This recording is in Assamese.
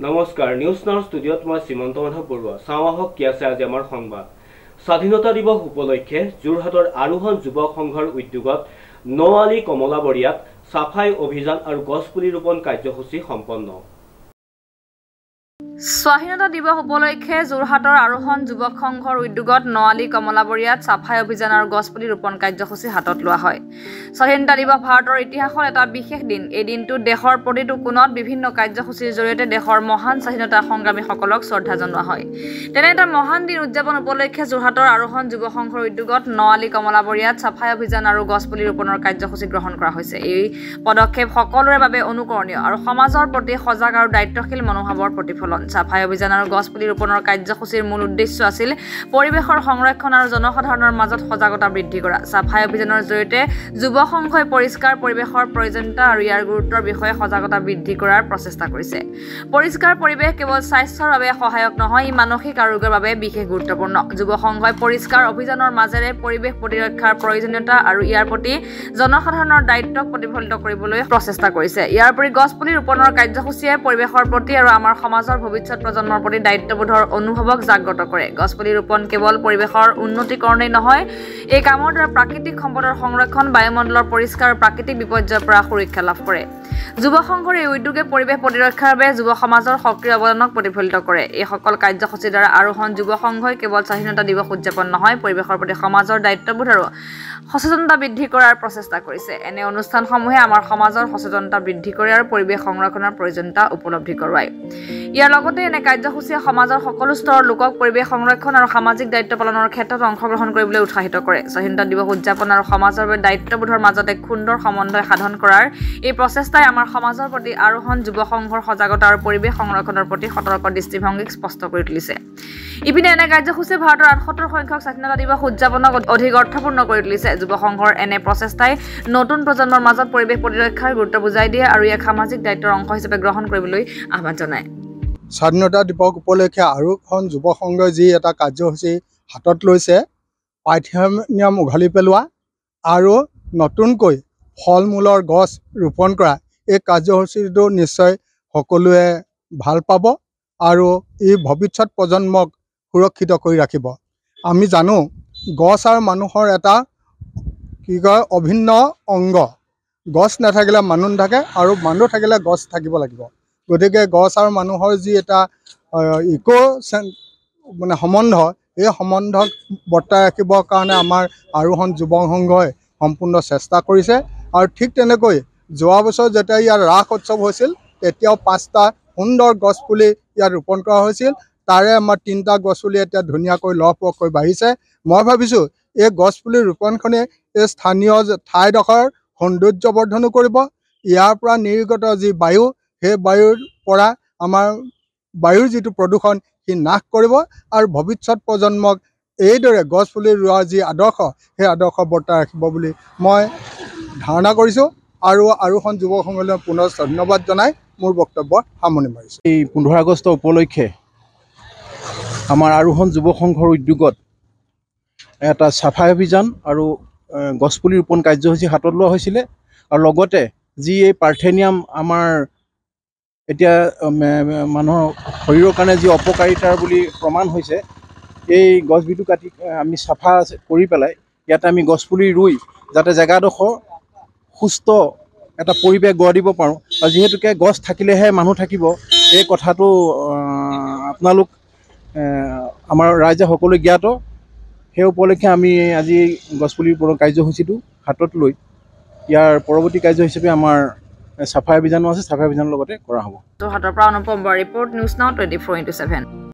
নমস্কাৰ নিউজ নাও ষ্টুডিঅ'ত মই শ্ৰীমন্ত মাধৱ বৰুৱা চাওঁহক কি আছে আজি আমাৰ সংবাদ স্বাধীনতা দিৱস উপলক্ষে যোৰহাটৰ আৰোহণ যুৱক সংঘৰ উদ্যোগত নৱালী কমলাবৰীয়াত সাফাই অভিযান আৰু গছপুলি ৰোপণ কাৰ্যসূচী সম্পন্ন স্বাধীনতা দিৱস উপলক্ষে যোৰহাটৰ আৰোহণ যুৱক সংঘৰ উদ্যোগত নৱালী কমলাবৰীয়াত সাফাই অভিযান আৰু গছপুলি ৰোপণ কাৰ্যসূচী হাতত লোৱা হয়। স্বাধীনতা দিৱস ভাৰতৰ ইতিহাসৰ এটা বিশেষ দিন। এই দিনটোত দেশৰ প্ৰতিটো কোণত বিভিন্ন কাৰ্যসূচীৰ জৰিয়তে দেশৰ মহান স্বাধীনতা সংগ্ৰামীসকলক শ্ৰদ্ধা জনোৱা হয়। তেনে এটা মহান দিন উদযাপন উপলক্ষে যোৰহাটৰ আৰোহণ যুৱ সংঘৰ উদ্যোগত নৱালী কমলাবৰীয়াত সাফাই অভিযান আৰু গছপুলি ৰোপণৰ কাৰ্যসূচী গ্ৰহণ কৰা হৈছে। এই পদক্ষেপ সকলোৰে বাবে অনুকৰণীয় আৰু সমাজৰ প্ৰতি সজাগ আৰু দায়িত্বশীল মনোভাৱৰ প্ৰতিফলন। সাফাই অভিযান আৰু গছপুলি ৰোপণৰ কাৰ্যসূচীৰ মূল উদ্দেশ্য আছিল পৰিৱেশৰ সংৰক্ষণ আৰু জনসাধাৰণৰ মাজত সজাগতা বৃদ্ধি কৰা। সাফাই অভিযানৰ জৰিয়তে যুৱ সংঘই পৰিষ্কাৰ পৰিৱেশৰ প্ৰয়োজনীয়তা আৰু ইয়াৰ গুৰুত্বৰ বিষয়ে সজাগতা বৃদ্ধি কৰাৰ প্ৰচেষ্টা কৰিছে। পৰিষ্কাৰ পৰিৱেশ কেৱল স্বাস্থ্যৰ বাবে সহায়ক নহয়, ই মানসিক আৰোগ্যৰ বাবে বিশেষ গুৰুত্বপূৰ্ণ। যুৱ সংঘই পৰিষ্কাৰ অভিযানৰ মাজেৰে পৰিৱেশ প্ৰতিৰক্ষাৰ প্ৰয়োজনীয়তা আৰু ইয়াৰ প্ৰতি জনসাধাৰণৰ দায়িত্বক প্ৰতিফলিত কৰিবলৈ প্ৰচেষ্টা কৰিছে। ইয়াৰ উপৰি গছপুলি ৰোপণৰ কাৰ্যসূচীয়ে পৰিৱেশৰ প্ৰতি আৰু আমাৰ সমাজৰ ভৱিষ্যত প্ৰজন্মৰ প্ৰতি দায়িত্ববোধৰ অনুভৱক জাগ্ৰত কৰে। গছপুলি ৰোপণ কেৱল পৰিৱেশৰ উন্নতিকৰণেই নহয়, এই কামৰ দ্বাৰা প্ৰাকৃতিক সম্পদৰ সংৰক্ষণ, বায়ুমণ্ডলৰ পৰিষ্কাৰ আৰু প্ৰাকৃতিক বিপৰ্যয়ৰ পৰা সুৰক্ষা লাভ কৰে। যুৱ সংঘৰ এই উদ্যোগে পৰিৱেশ প্ৰতিৰক্ষাৰ বাবে যুৱ সমাজৰ সক্ৰিয় অৱদানক প্ৰতিফলিত কৰে। এই সকল কাৰ্যসূচীৰ দ্বাৰা আৰোহণ যুৱ সংঘই কেৱল স্বাধীনতা দিৱস উদযাপন নহয়, পৰিৱেশৰ প্ৰতি সমাজৰ দায়িত্ববোধ আৰু সচেতনতা বৃদ্ধি কৰাৰ প্ৰচেষ্টা কৰিছে। এনে অনুষ্ঠানসমূহে আমাৰ সমাজৰ সচেতনতা বৃদ্ধি কৰে আৰু পৰিৱেশ সংৰক্ষণৰ প্ৰয়োজনীয়তা উপলব্ধি কৰোৱায়। ইয়াৰ লগতে এনে কাৰ্যসূচীয়ে সমাজৰ সকলো স্তৰৰ লোকক পৰিৱেশ সংৰক্ষণ আৰু সামাজিক দায়িত্ব পালনৰ ক্ষেত্ৰত অংশগ্ৰহণ কৰিবলৈ উৎসাহিত কৰে। স্বাধীনতা দিৱস উদযাপন আৰু সমাজৰ বাবে দায়িত্ববোধৰ মাজত এক সুন্দৰ সমন্বয় সাধন কৰাৰ এই প্ৰচেষ্টাই আমাৰ সমাজৰ প্ৰতি আৰোহণ যুৱ সংঘৰ সজাগতা আৰু পৰিৱেশ সংৰক্ষণৰ প্ৰতি সতৰ্ক দৃষ্টিভংগীক স্পষ্ট কৰি তুলিছে। ইপিনে এনে কাৰ্যসূচীয়ে ভাৰতৰ ৭৮ সংখ্যক স্বাধীনতা দিৱস উদযাপনক অধিক অৰ্থপূৰ্ণ কৰি তুলিছে। যুৱ সংঘৰ এনে প্ৰচেষ্টাই নতুন প্ৰজন্মৰ মাজত পৰিৱেশ প্ৰতিৰক্ষাৰ গুৰুত্ব বুজাই দিয়ে আৰু ইয়াক সামাজিক দায়িত্বৰ অংশ হিচাপে গ্ৰহণ কৰিবলৈ আহ্বান জনায়। স্বাধীনতা দিৱস উপলক্ষে আৰোহণ যুৱ সংঘই যি এটা কাৰ্যসূচী হাতত লৈছে, পাঠ্যনিয়ম উঘালি পেলোৱা আৰু নতুনকৈ ফল মূলৰ গছ ৰোপণ কৰা, এই কাৰ্যসূচীটো নিশ্চয় সকলোৱে ভাল পাব আৰু ই ভৱিষ্যত প্ৰজন্মক সুৰক্ষিত কৰি ৰাখিব। আমি জানো গছ আৰু মানুহৰ এটা অভিন্ন অংগ। গছ নাথাকিলে মানুহ নাথাকে আৰু মানুহ থাকিলে গছ থাকিব লাগিব। গতিকে গছ আৰু মানুহৰ যি এটা সম্বন্ধ, এই সম্বন্ধক বৰ্তাই ৰাখিবৰ কাৰণে আমাৰ আৰোহণ যুৱ সংঘই সম্পূৰ্ণ চেষ্টা কৰিছে। আৰু ঠিক তেনেকৈ যোৱা বছৰ যেতিয়া ইয়াৰ ৰাস উৎসৱ হৈছিল, তেতিয়াও 5টা সুন্দৰ গছপুলি ইয়াত ৰোপণ কৰা হৈছিল। তাৰে আমাৰ 3টা গছপুলি এতিয়া ধুনীয়াকৈ লহপহকৈ বাঢ়িছে। মই ভাবিছোঁ এই গছপুলি ৰোপণখনে এই স্থানীয় ঠাইডোখৰ সৌন্দৰ্যবৰ্ধনো কৰিব। ইয়াৰ পৰা নিৰ্গত যি বায়ু, সেই বায়ুৰ পৰা আমাৰ বায়ুৰ যিটো প্ৰদূষণ, সি নাশ কৰিব আৰু ভৱিষ্যত প্ৰজন্মক এইদৰে গছপুলি ৰোৱাৰ যি আদৰ্শ, সেই আদৰ্শ বৰ্তাই ৰাখিব বুলি মই ধাৰণা কৰিছোঁ আৰু আৰোহণ যুৱ সংঘলৈ পুনৰ ধন্যবাদ জনাই মোৰ বক্তব্য সামৰণি মাৰিছোঁ। এই 15 আগষ্ট উপলক্ষে আমাৰ আৰোহণ যুৱ সংঘৰ উদ্যোগত এটা চাফাই অভিযান আৰু গছপুলি ৰোপণ কাৰ্যসূচী হাতত লোৱা হৈছিলে। আৰু লগতে যি এই পাৰ্থেনিয়াম আমাৰ এতিয়া মানুহৰ শৰীৰৰ কাৰণে যি অপকাৰিতাৰ বুলি প্ৰমাণ হৈছে, এই গছবিধু কাটি আমি চাফা কৰি পেলাই ইয়াতে আমি গছপুলি ৰুই যাতে জেগাডোখৰ সুস্থ এটা পৰিৱেশ গঢ় দিব পাৰোঁ। আৰু যিহেতুকে গছ থাকিলেহে মানুহ থাকিব, এই কথাটো আপোনালোক আমাৰ ৰাইজে সকলোৱে জ্ঞাত। সেই উপলক্ষে আমি আজি গছপুলি ৰোপণৰ কাৰ্যসূচীটো হাতত লৈ ইয়াৰ পৰৱৰ্তী কাৰ্য হিচাপে আমাৰ চাফাই অভিযানো আছে, চাফাই অভিযানৰ লগতে কৰা হ'ব। যোৰহাটৰ পৰা অনুপম বৰা ৰিপৰ্ট, নিউজ নাও 24/7।